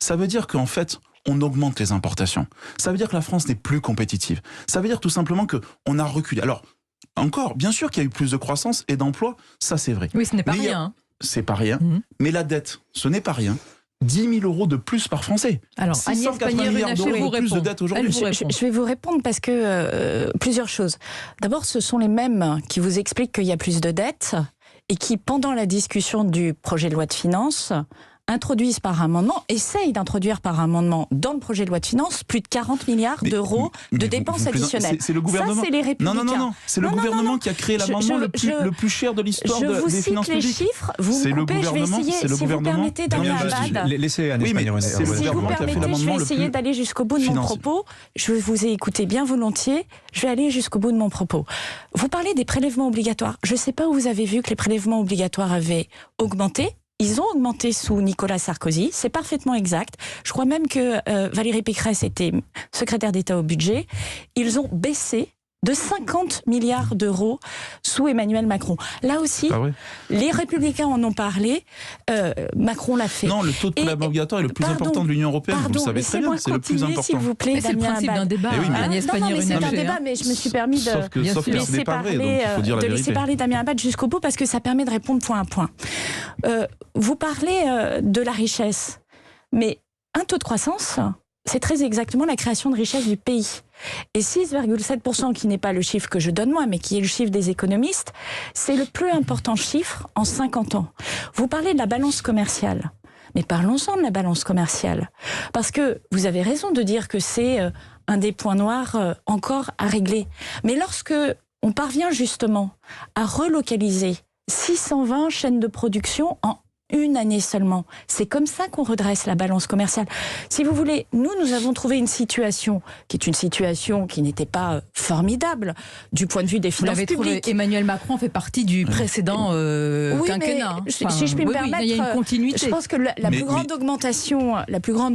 Ça veut dire qu'en fait, on augmente les importations. Ça veut dire que la France n'est plus compétitive. Ça veut dire tout simplement qu'on a reculé. Alors, encore, bien sûr qu'il y a eu plus de croissance et d'emplois, ça c'est vrai. Oui, ce n'est pas rien. C'est pas rien, mais la dette, ce n'est pas rien. 10 000 euros de plus par Français. Alors, 680 milliards d'euros de plus de dette aujourd'hui. Je vais vous répondre parce que plusieurs choses. D'abord, ce sont les mêmes qui vous expliquent qu'il y a plus de dettes et qui, pendant la discussion du projet de loi de finances, introduisent par amendement, essayent d'introduire par amendement dans le projet de loi de finances plus de 40 milliards d'euros de dépenses additionnelles. C'est le gouvernement. Ça, c'est les Républicains. Non. C'est le gouvernement qui a créé l'amendement le plus cher de l'histoire des finances publiques. Je vous cite les chiffres, vous me coupez, je vais essayer, si vous permettez, Damien Abad. Laissez Agnès Pannier-Runacher. Si vous permettez, je vais essayer d'aller jusqu'au bout de mon propos. Je vous ai écouté bien volontiers, je vais aller jusqu'au bout de mon propos. Vous parlez des prélèvements obligatoires. Je ne sais pas où vous avez vu que les prélèvements obligatoires avaient augmenté. Ils ont augmenté sous Nicolas Sarkozy, c'est parfaitement exact. Je crois même que Valérie Pécresse était secrétaire d'État au budget. Ils ont baissé de 50 milliards d'euros sous Emmanuel Macron. Là aussi, les Républicains en ont parlé, Macron l'a fait. Non, le taux de prélèvement obligatoire est le plus important de l'Union européenne, vous le savez très bien, c'est le plus important. S'il vous plaît, c'est le principe d'un débat, Agnès Pannier-Runacher. C'est un débat, mais je me suis permis de laisser parler Damien Abad jusqu'au bout, parce que ça permet de répondre point à point. Vous parlez de la richesse, mais un taux de croissance, c'est très exactement la création de richesse du pays. Et 6,7%, qui n'est pas le chiffre que je donne moi, mais qui est le chiffre des économistes, c'est le plus important chiffre en 50 ans. Vous parlez de la balance commerciale. Mais parlons-en de la balance commerciale. Parce que vous avez raison de dire que c'est un des points noirs encore à régler. Mais lorsque on parvient justement à relocaliser 620 chaînes de production en une année seulement. C'est comme ça qu'on redresse la balance commerciale. Si vous voulez, nous avons trouvé une situation qui n'était pas formidable du point de vue des finances publiques. Emmanuel Macron fait partie du précédent quinquennat. Si je puis me permettre, il y a une continuité. Je pense que la plus grande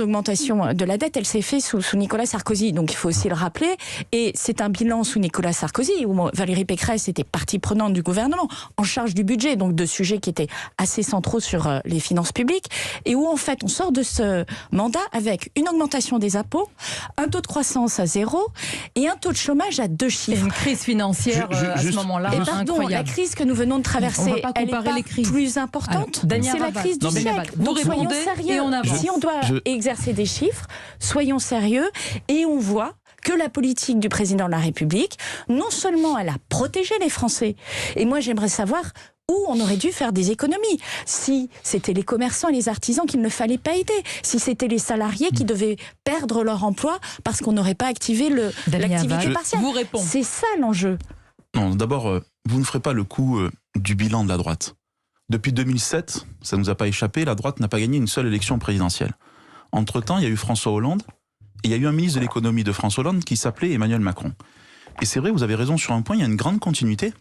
augmentation de la dette, elle s'est faite sous Nicolas Sarkozy. Donc il faut aussi le rappeler. Et c'est un bilan sous Nicolas Sarkozy où Valérie Pécresse était partie prenante du gouvernement, en charge du budget, donc de sujets qui étaient assez centraux sur les finances publiques, et où en fait on sort de ce mandat avec une augmentation des impôts, un taux de croissance à 0 et un taux de chômage à 2 chiffres. Et une crise financière à ce moment-là. Et pardon, la crise que nous venons de traverser, elle n'est pas plus importante. C'est la crise du siècle. Donc soyons sérieux. Si on doit exercer des chiffres, soyons sérieux, et on voit que la politique du président de la République, non seulement elle a protégé les Français, et moi j'aimerais savoir où on aurait dû faire des économies. Si c'était les commerçants et les artisans qu'il ne fallait pas aider, si c'était les salariés qui devaient perdre leur emploi parce qu'on n'aurait pas activé l'activité partielle. C'est ça l'enjeu. Non, d'abord, vous ne ferez pas le coup du bilan de la droite. Depuis 2007, ça ne nous a pas échappé, la droite n'a pas gagné une seule élection présidentielle. Entre-temps, il y a eu François Hollande, et il y a eu un ministre de l'économie de François Hollande qui s'appelait Emmanuel Macron. Et c'est vrai, vous avez raison sur un point, il y a une grande continuité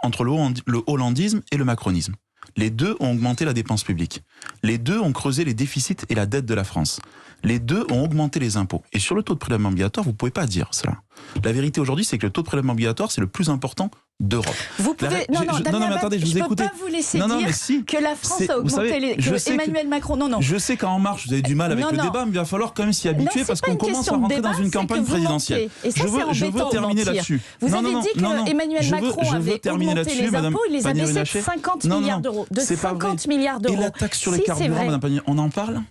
entre le hollandisme et le macronisme. Les deux ont augmenté la dépense publique. Les deux ont creusé les déficits et la dette de la France. Les deux ont augmenté les impôts. Et sur le taux de prélèvement obligatoire, vous ne pouvez pas dire cela. La vérité aujourd'hui, c'est que le taux de prélèvement obligatoire, c'est le plus important d'Europe. Vous pouvez... Non, mais attendez, je peux pas vous laisser dire que la France a augmenté que Emmanuel Macron... Non. Je sais qu'en marche, vous avez du mal avec le débat, mais il va falloir quand même s'y habituer parce qu'on commence à rentrer dans une campagne présidentielle. Et ça, je veux terminer là-dessus. Vous avez dit qu'Emmanuel Macron avait augmenté les impôts, il les a baissés de 50 milliards d'euros. De 50 milliards d'euros. Et la taxe sur les carburants, Madame Pannier, on en parle ?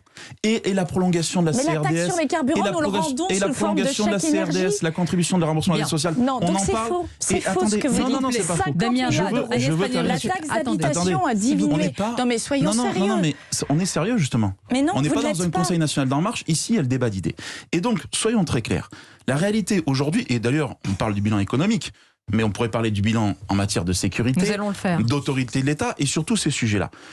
Et la prolongation de la CRDS. Mais la taxe sur les carburants, nous le rendons sous forme de chèque énergie. La contribution de remboursement de l'aide sociale. Non, donc c'est faux. C'est faux ce que vous dites. Non, c'est pas faux. Damien, la taxe d'habitation a diminué. Non, mais soyons sérieux. Non, mais on est sérieux justement. Mais non, on n'est pas dans un Conseil national d'En Marche. Ici, il y a le débat d'idées. Et donc, soyons très clairs. La réalité aujourd'hui, et d'ailleurs, on parle du bilan économique, mais on pourrait parler du bilan en matière de sécurité, d'autorité de l'État et surtout ces sujets-là.